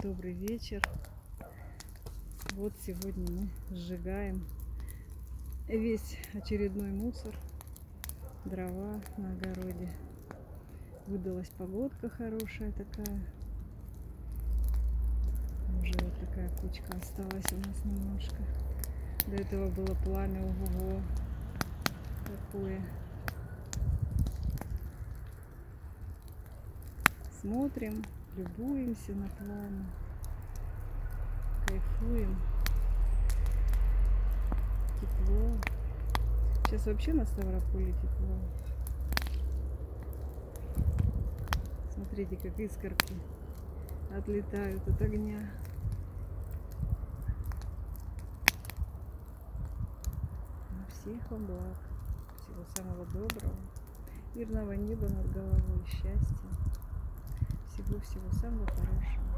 Добрый вечер. Вот сегодня мы сжигаем весь очередной мусор, дрова на огороде. Выдалась погодка хорошая такая. Уже вот такая кучка осталась у нас немножко. До этого было пламя, ого-го, такое. Смотрим, любуемся на пламя, кайфуем. Тепло. Сейчас вообще на Ставрополе тепло. Смотрите, как искорки отлетают от огня. Всех вам благ. Всего самого доброго. Мирного неба над головой. Счастья. Всего-всего самого хорошего.